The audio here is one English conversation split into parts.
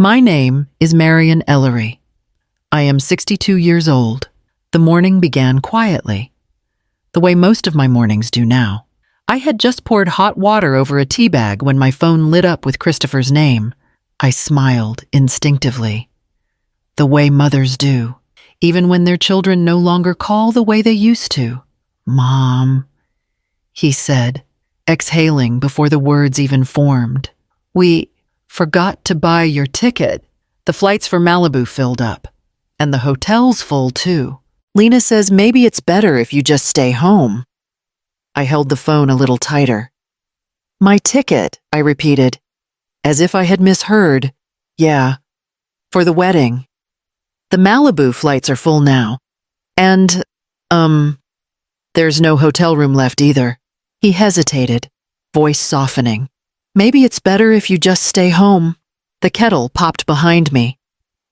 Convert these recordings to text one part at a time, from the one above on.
My name is Marion Ellery. I am 62 years old. The morning began quietly, the way most of my mornings do now. I had just poured hot water over a tea bag when my phone lit up with Christopher's name. I smiled instinctively, the way mothers do, even when their children no longer call the way they used to. "Mom," he said, exhaling before the words even formed. "We forgot to buy your ticket. The flights for Malibu filled up, and the hotel's full too. Lena says maybe it's better if you just stay home." I held the phone a little tighter. "My ticket," I repeated, as if I had misheard. "Yeah, for the wedding. The Malibu flights are full now. And, there's no hotel room left either." He hesitated, voice softening. "Maybe it's better if you just stay home." The kettle popped behind me.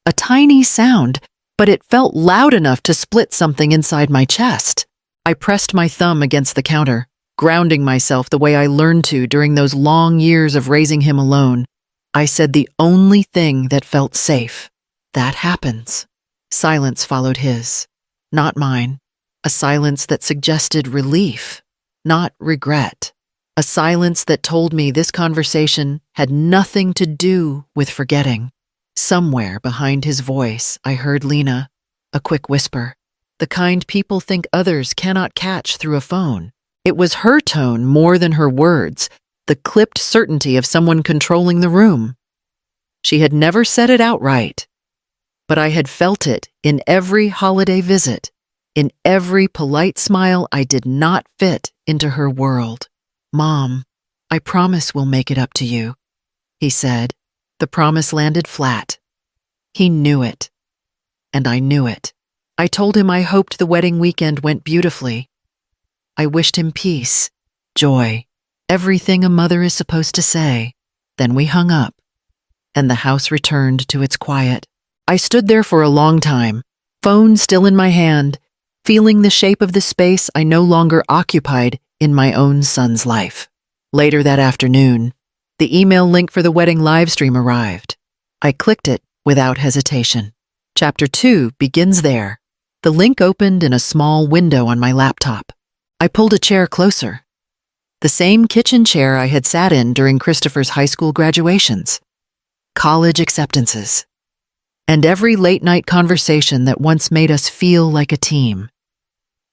A tiny sound, but it felt loud enough to split something inside my chest. I pressed my thumb against the counter, grounding myself the way I learned to during those long years of raising him alone. I said the only thing that felt safe. "That happens." Silence followed his, not mine. A silence that suggested relief, not regret. A silence that told me this conversation had nothing to do with forgetting. Somewhere behind his voice, I heard Lena, a quick whisper, the kind people think others cannot catch through a phone. It was her tone more than her words, the clipped certainty of someone controlling the room. She had never said it outright, but I had felt it in every holiday visit, in every polite smile I did not fit into her world. "Mom, I promise we'll make it up to you," he said. The promise landed flat. He knew it, and I knew it. I told him I hoped the wedding weekend went beautifully. I wished him peace, joy, everything a mother is supposed to say. Then we hung up, and the house returned to its quiet. I stood there for a long time, phone still in my hand, feeling the shape of the space I no longer occupied in my own son's life. Later that afternoon, the email link for the wedding livestream arrived. I clicked it without hesitation. Chapter 2 begins there. The link opened in a small window on my laptop. I pulled a chair closer. The same kitchen chair I had sat in during Christopher's high school graduations, college acceptances, and every late-night conversation that once made us feel like a team.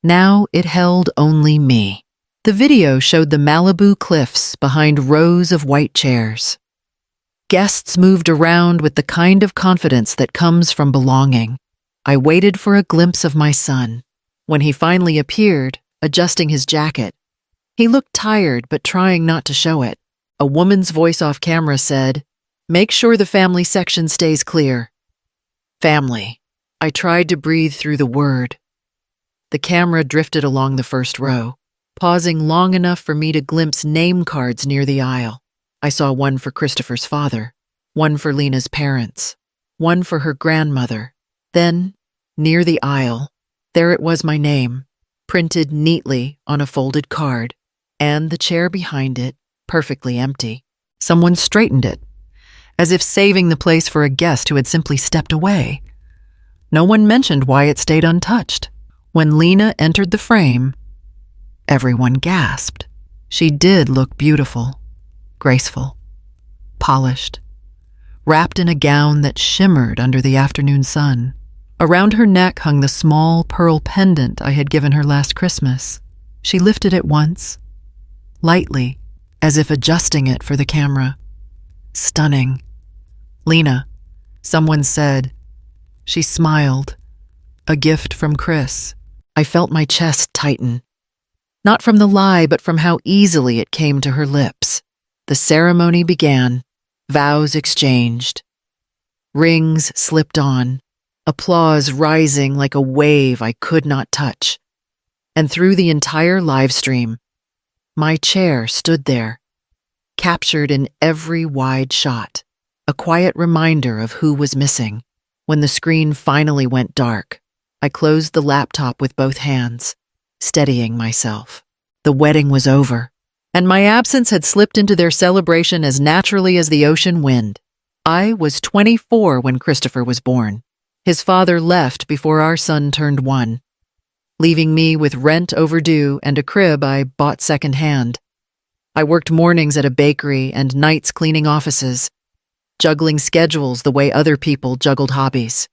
Now it held only me. The video showed the Malibu cliffs behind rows of white chairs. Guests moved around with the kind of confidence that comes from belonging. I waited for a glimpse of my son. When he finally appeared, adjusting his jacket, he looked tired but trying not to show it. A woman's voice off camera said, "Make sure the family section stays clear." Family. I tried to breathe through the word. The camera drifted along the first row, pausing long enough for me to glimpse name cards near the aisle. I saw one for Christopher's father, one for Lena's parents, one for her grandmother. Then, near the aisle, there it was, my name, printed neatly on a folded card, and the chair behind it, perfectly empty. Someone straightened it, as if saving the place for a guest who had simply stepped away. No one mentioned why it stayed untouched. When Lena entered the frame, everyone gasped. She did look beautiful, graceful, polished, wrapped in a gown that shimmered under the afternoon sun. Around her neck hung the small pearl pendant I had given her last Christmas. She lifted it once, lightly, as if adjusting it for the camera. Stunning. "Lena," someone said. She smiled. "A gift from Chris." I felt my chest tighten. Not from the lie, but from how easily it came to her lips. The ceremony began. Vows exchanged. Rings slipped on. Applause rising like a wave I could not touch. And through the entire live stream, my chair stood there, captured in every wide shot, a quiet reminder of who was missing. When the screen finally went dark, I closed the laptop with both hands, steadying myself. The wedding was over, and my absence had slipped into their celebration as naturally as the ocean wind. I was 24 when Christopher was born. His father left before our son turned 1, leaving me with rent overdue and a crib I bought secondhand. I worked mornings at a bakery and nights cleaning offices, juggling schedules the way other people juggled hobbies.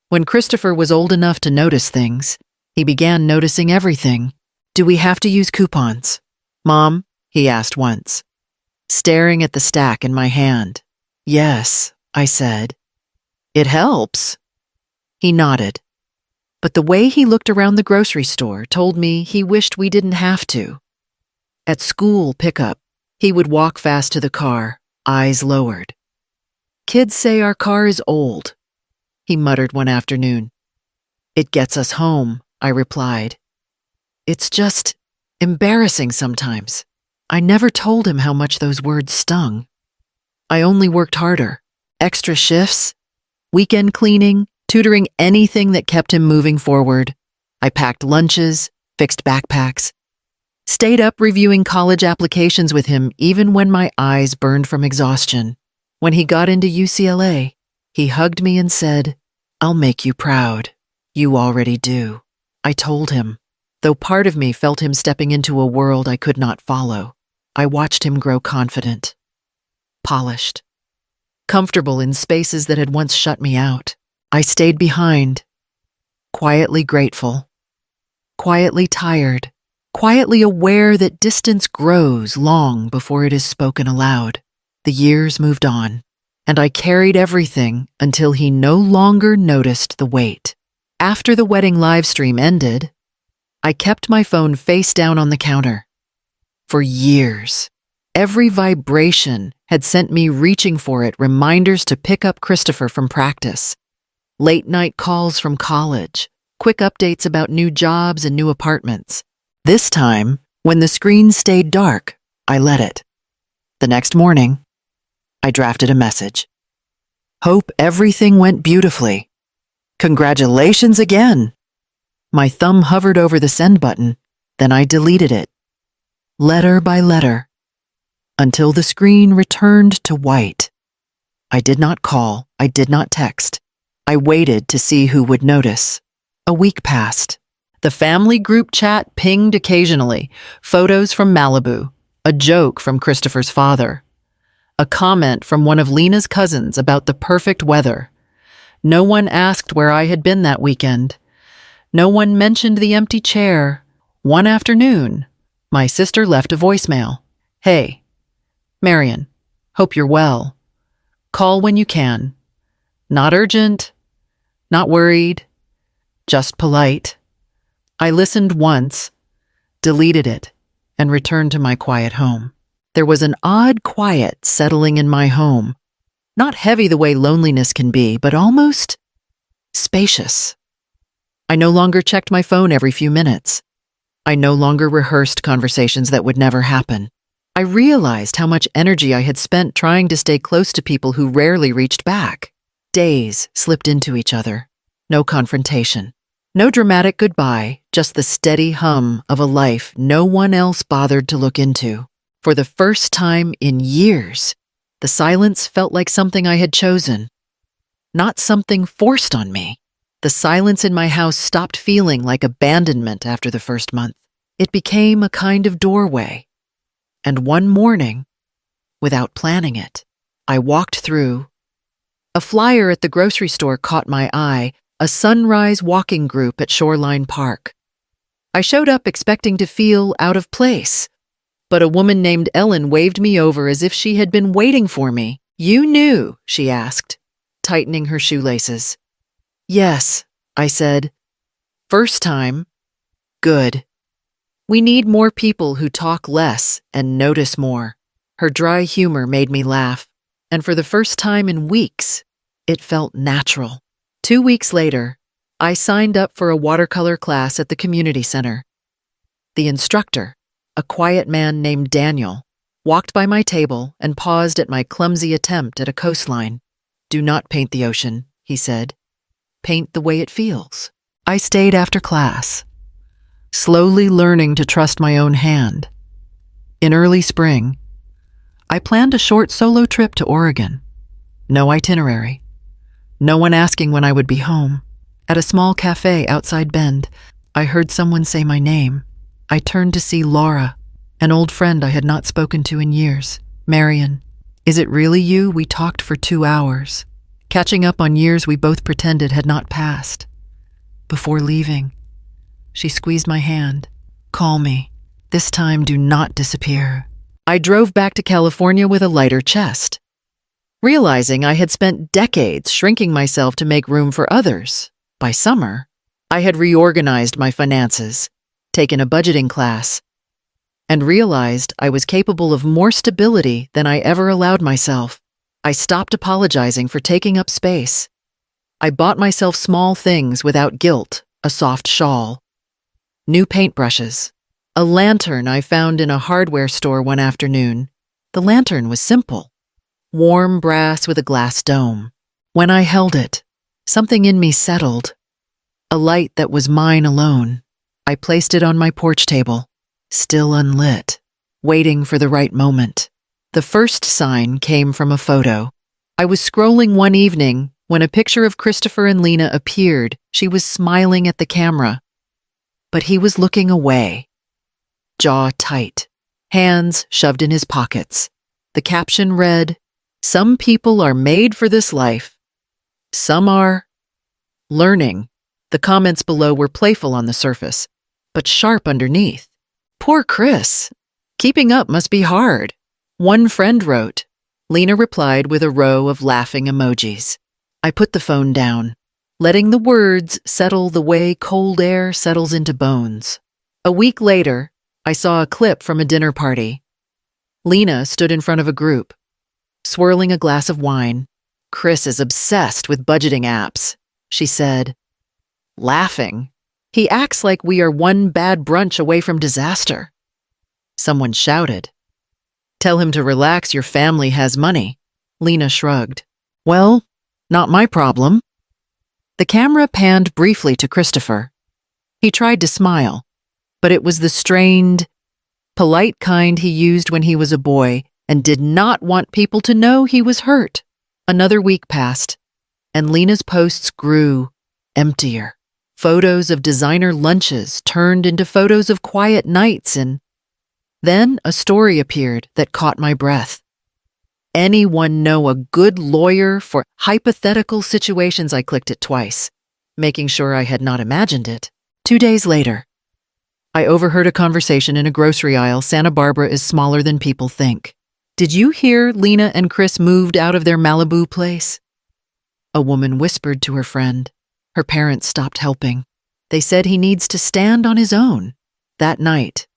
When Christopher was old enough to notice things, he began noticing everything. "Do we have to use coupons, Mom?" he asked once, staring at the stack in my hand. "Yes," I said. "It helps." He nodded, but the way he looked around the grocery store told me he wished we didn't have to. At school pickup, he would walk fast to the car, eyes lowered. "Kids say our car is old," he muttered one afternoon. "It gets us home," I replied. "It's just embarrassing sometimes." I never told him how much those words stung. I only worked harder. Extra shifts, weekend cleaning, tutoring, anything that kept him moving forward. I packed lunches, fixed backpacks, stayed up reviewing college applications with him even when my eyes burned from exhaustion. When he got into UCLA, he hugged me and said, "I'll make you proud. You already do." I told him, though part of me felt him stepping into a world I could not follow. I watched him grow confident, polished, comfortable in spaces that had once shut me out. I stayed behind, quietly grateful, quietly tired, quietly aware that distance grows long before it is spoken aloud. The years moved on, and I carried everything until he no longer noticed the weight. After the wedding livestream ended, I kept my phone face down on the counter. For years, every vibration had sent me reaching for it, reminders to pick up Christopher from practice, late-night calls from college, quick updates about new jobs and new apartments. This time, when the screen stayed dark, I let it. The next morning, I drafted a message. "Hope everything went beautifully. Congratulations again." My thumb hovered over the send button, then I deleted it, letter by letter, until the screen returned to white. I did not call, I did not text. I waited to see who would notice. A week passed. The family group chat pinged occasionally, photos from Malibu, a joke from Christopher's father, a comment from one of Lena's cousins about the perfect weather. No one asked where I had been that weekend. No one mentioned the empty chair. One afternoon, my sister left a voicemail. "Hey, Marion, hope you're well. Call when you can. Not urgent, not worried, just polite." I listened once, deleted it, and returned to my quiet home. There was an odd quiet settling in my home. Not heavy the way loneliness can be, but almost spacious. I no longer checked my phone every few minutes. I no longer rehearsed conversations that would never happen. I realized how much energy I had spent trying to stay close to people who rarely reached back. Days slipped into each other. No confrontation. No dramatic goodbye, just the steady hum of a life no one else bothered to look into. For the first time in years, the silence felt like something I had chosen, not something forced on me. The silence in my house stopped feeling like abandonment after the first month. It became a kind of doorway. And one morning, without planning it, I walked through. A flyer at the grocery store caught my eye, a sunrise walking group at Shoreline Park. I showed up expecting to feel out of place, but a woman named Ellen waved me over as if she had been waiting for me. "You knew?" she asked, tightening her shoelaces. "Yes," I said. "First time. Good. We need more people who talk less and notice more." Her dry humor made me laugh, and for the first time in weeks, it felt natural. 2 weeks later, I signed up for a watercolor class at the community center. The instructor, a quiet man named Daniel, walked by my table and paused at my clumsy attempt at a coastline. "Do not paint the ocean," he said. "Paint the way it feels." I stayed after class, slowly learning to trust my own hand. In early spring, I planned a short solo trip to Oregon. No itinerary. No one asking when I would be home. At a small cafe outside Bend, I heard someone say my name. I turned to see Laura, an old friend I had not spoken to in years. Marion, is it really you? We talked for 2 hours, catching up on years we both pretended had not passed. Before leaving, she squeezed my hand. Call me. This time, do not disappear. I drove back to California with a lighter chest, realizing I had spent decades shrinking myself to make room for others. By summer, I had reorganized my finances, taken a budgeting class, and realized I was capable of more stability than I ever allowed myself. I stopped apologizing for taking up space. I bought myself small things without guilt, a soft shawl, new paintbrushes, a lantern I found in a hardware store one afternoon. The lantern was simple, warm brass with a glass dome. When I held it, something in me settled, a light that was mine alone. I placed it on my porch table, still unlit, waiting for the right moment. The first sign came from a photo. I was scrolling one evening when a picture of Christopher and Lena appeared. She was smiling at the camera, but he was looking away, jaw tight, hands shoved in his pockets. The caption read, "Some people are made for this life. Some are learning." The comments below were playful on the surface, but sharp underneath. Poor Chris. Keeping up must be hard. One friend wrote. Lena replied with a row of laughing emojis. I put the phone down, letting the words settle the way cold air settles into bones. A week later, I saw a clip from a dinner party. Lena stood in front of a group, swirling a glass of wine. "Chris is obsessed with budgeting apps," she said, laughing. "He acts like we are one bad brunch away from disaster." Someone shouted, "Tell him to relax, your family has money." Lena shrugged. "Well, not my problem." The camera panned briefly to Christopher. He tried to smile, but it was the strained, polite kind he used when he was a boy and did not want people to know he was hurt. Another week passed, and Lena's posts grew emptier. Photos of designer lunches turned into photos of quiet nights, and then a story appeared that caught my breath. Anyone know a good lawyer for hypothetical situations? I clicked it twice, making sure I had not imagined it. 2 days later, I overheard a conversation in a grocery aisle. Santa Barbara is smaller than people think. Did you hear Lena and Chris moved out of their Malibu place? A woman whispered to her friend. Her parents stopped helping. They said he needs to stand on his own. That night,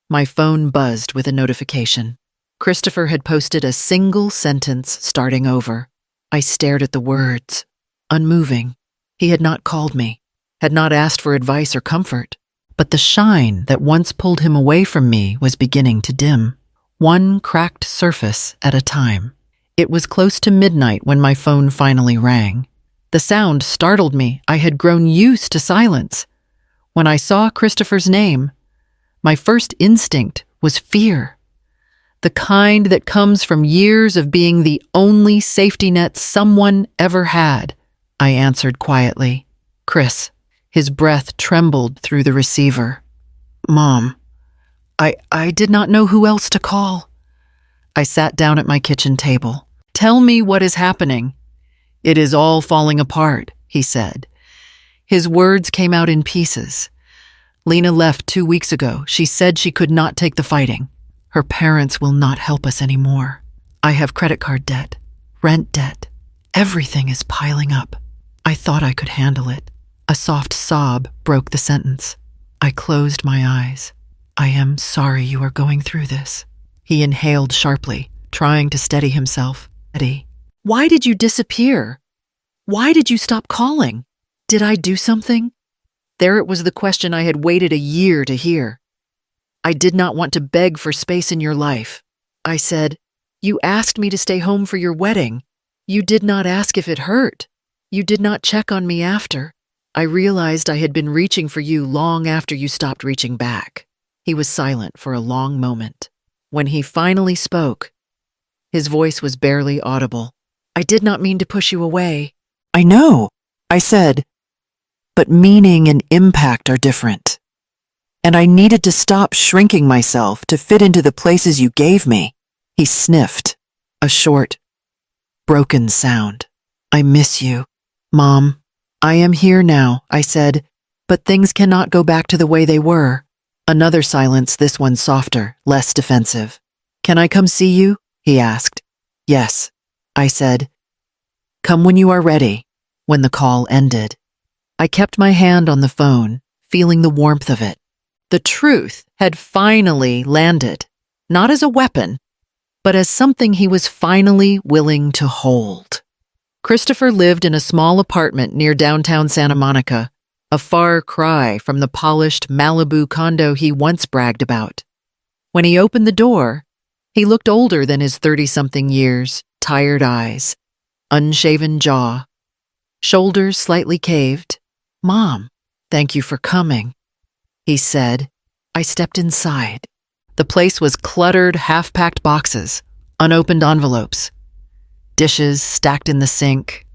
my phone buzzed with a notification. Christopher had posted a single sentence starting over. I stared at the words, unmoving. He had not called me, had not asked for advice or comfort, but the shine that once pulled him away from me was beginning to dim, one cracked surface at a time. It was close to midnight when my phone finally rang. The sound startled me. I had grown used to silence. When I saw Christopher's name, my first instinct was fear. The kind that comes from years of being the only safety net someone ever had. I answered quietly. "Chris." His breath trembled through the receiver. "Mom, I did not know who else to call." I sat down at my kitchen table. "Tell me what is happening." "It is all falling apart," he said. His words came out in pieces. "Lena left 2 weeks ago. She said she could not take the fighting. Her parents will not help us anymore. I have credit card debt, rent debt. Everything is piling up. I thought I could handle it." A soft sob broke the sentence. I closed my eyes. "I am sorry you are going through this." He inhaled sharply, trying to steady himself. "Eddie, why did you disappear? Why did you stop calling? Did I do something?" There it was, the question I had waited a year to hear. "I did not want to beg for space in your life." I said, "You asked me to stay home for your wedding. You did not ask if it hurt. You did not check on me after. I realized I had been reaching for you long after you stopped reaching back." He was silent for a long moment. When he finally spoke, his voice was barely audible. I did not mean to push you away. I know, I said, but meaning and impact are different. And I needed to stop shrinking myself to fit into the places you gave me. He sniffed, a short, broken sound. I miss you, Mom. I am here now, I said, but things cannot go back to the way they were. Another silence, this one softer, less defensive. Can I come see you? He asked. Yes, I said. Come when you are ready. When the call ended, I kept my hand on the phone, feeling the warmth of it. The truth had finally landed, not as a weapon, but as something he was finally willing to hold. Christopher lived in a small apartment near downtown Santa Monica, a far cry from the polished Malibu condo he once bragged about. When he opened the door, he looked older than his 30-something years, tired eyes, unshaven jaw, shoulders slightly caved. Mom, thank you for coming, he said. I stepped inside. The place was cluttered, half-packed boxes, unopened envelopes, dishes stacked in the sink.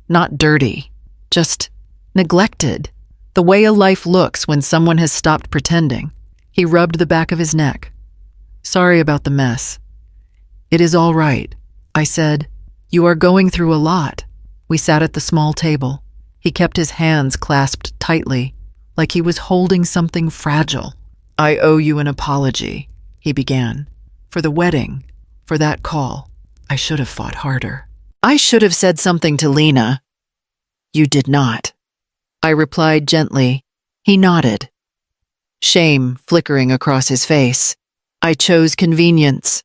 Not dirty, just neglected, the way a life looks when someone has stopped pretending. He rubbed the back of his neck. Sorry about the mess. It is all right, I said. You are going through a lot. We sat at the small table. He kept his hands clasped tightly, like he was holding something fragile. I owe you an apology, he began. For the wedding, for that call. I should have fought harder. I should have said something to Lena. You did not, I replied gently. He nodded, shame flickering across his face. I chose convenience.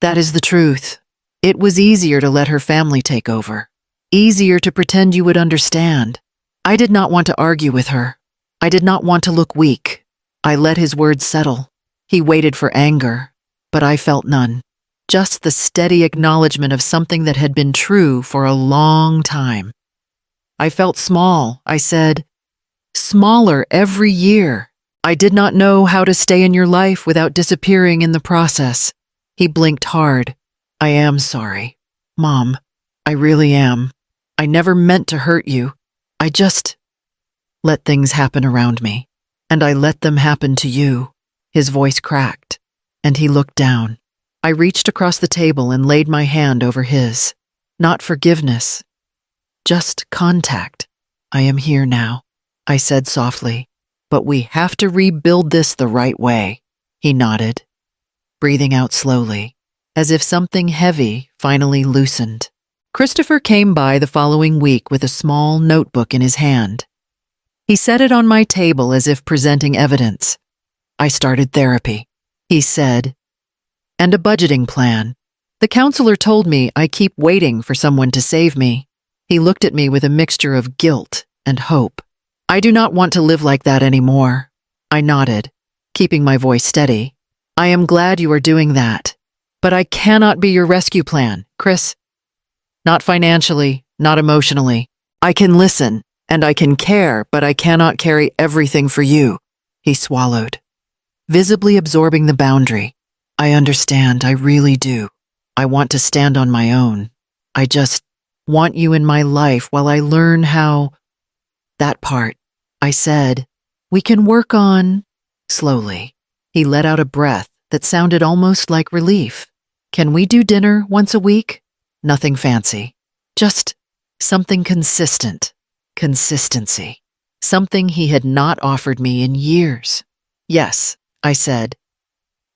That is the truth. It was easier to let her family take over. Easier to pretend you would understand. I did not want to argue with her. I did not want to look weak. I let his words settle. He waited for anger, but I felt none. Just the steady acknowledgement of something that had been true for a long time. I felt small, I said. Smaller every year. I did not know how to stay in your life without disappearing in the process. He blinked hard. I am sorry, Mom. I really am. I never meant to hurt you. I just let things happen around me. And I let them happen to you. His voice cracked, and he looked down. I reached across the table and laid my hand over his. Not forgiveness, just contact. I am here now, I said softly. But we have to rebuild this the right way. He nodded, breathing out slowly, as if something heavy finally loosened. Christopher came by the following week with a small notebook in his hand. He set it on my table as if presenting evidence. I started therapy, he said, and a budgeting plan. The counselor told me I keep waiting for someone to save me. He looked at me with a mixture of guilt and hope. I do not want to live like that anymore. I nodded, keeping my voice steady. I am glad you are doing that. But I cannot be your rescue plan, Chris. Not financially, not emotionally. I can listen, and I can care, but I cannot carry everything for you. He swallowed, visibly absorbing the boundary. I understand, I really do. I want to stand on my own. I just want you in my life while I learn how. That part, I said, we can work on. Slowly, he let out a breath that sounded almost like relief. Can we do dinner once a week? Nothing fancy. Just something consistent. Consistency. Something he had not offered me in years. Yes, I said.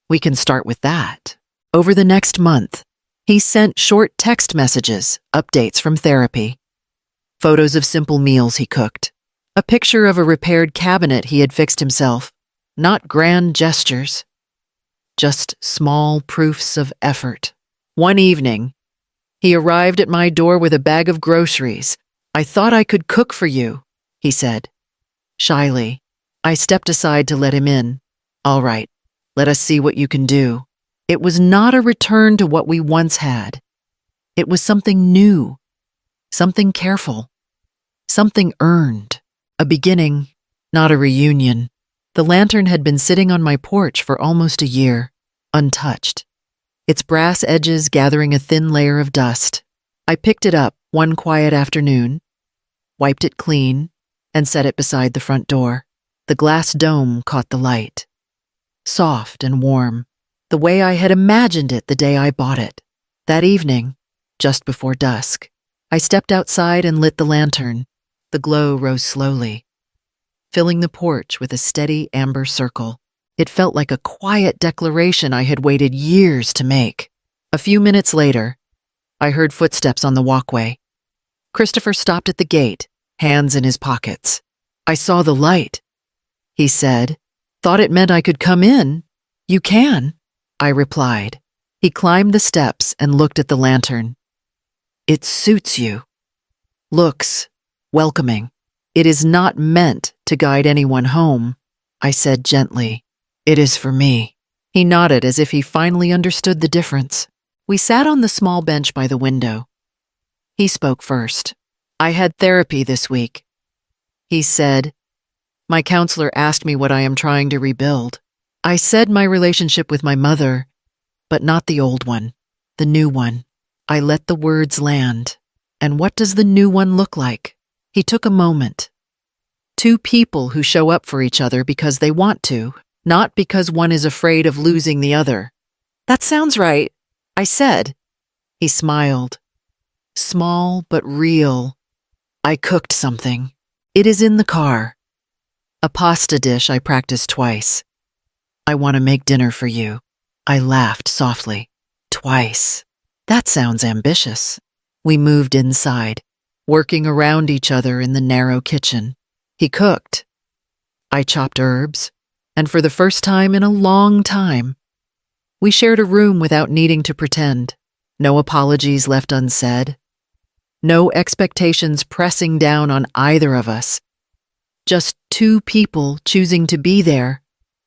We can start with that. Over the next month, he sent short text messages, updates from therapy, photos of simple meals he cooked, a picture of a repaired cabinet he had fixed himself. Not grand gestures, just small proofs of effort. One evening, he arrived at my door with a bag of groceries. I thought I could cook for you, he said. Shyly, I stepped aside to let him in. All right, let us see what you can do. It was not a return to what we once had. It was something new, something careful, something earned. A beginning, not a reunion. The lantern had been sitting on my porch for almost a year, untouched, its brass edges gathering a thin layer of dust. I picked it up one quiet afternoon, wiped it clean, and set it beside the front door. The glass dome caught the light. Soft and warm, the way I had imagined it the day I bought it. That evening, just before dusk, I stepped outside and lit the lantern. The glow rose slowly, filling the porch with a steady amber circle. It felt like a quiet declaration I had waited years to make. A few minutes later, I heard footsteps on the walkway. Christopher stopped at the gate, hands in his pockets. "I saw the light," he said. "Thought it meant I could come in." "You can," I replied. He climbed the steps and looked at the lantern. "It suits you. Looks welcoming. It is not meant to guide anyone home," I said gently. "It is for me." He nodded as if he finally understood the difference. We sat on the small bench by the window. He spoke first. "I had therapy this week," he said. "My counselor asked me what I am trying to rebuild. I said my relationship with my mother, but not the old one, the new one." I let the words land. "And what does the new one look like?" He took a moment. "Two people who show up for each other because they want to, not because one is afraid of losing the other." "That sounds right," I said. He smiled. "Small but real. I cooked something. It is in the car. A pasta dish I practiced twice. I want to make dinner for you." I laughed softly. "Twice. That sounds ambitious." We moved inside, working around each other in the narrow kitchen. He cooked. I chopped herbs, and for the first time in a long time, we shared a room without needing to pretend. No apologies left unsaid. No expectations pressing down on either of us. Just two people choosing to be there.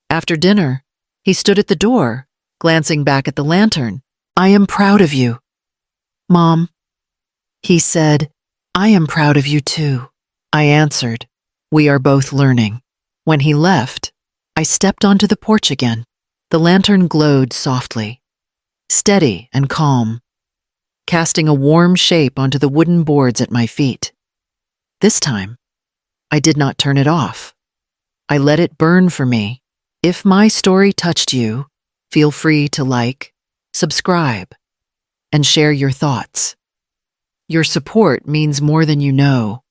After dinner, he stood at the door, glancing back at the lantern. "I am proud of you, Mom," he said. "I am proud of you too," I answered. "We are both learning." When he left, I stepped onto the porch again. The lantern glowed softly, steady and calm, casting a warm shape onto the wooden boards at my feet. This time, I did not turn it off. I let it burn for me. If my story touched you, feel free to like, subscribe, and share your thoughts. Your support means more than you know.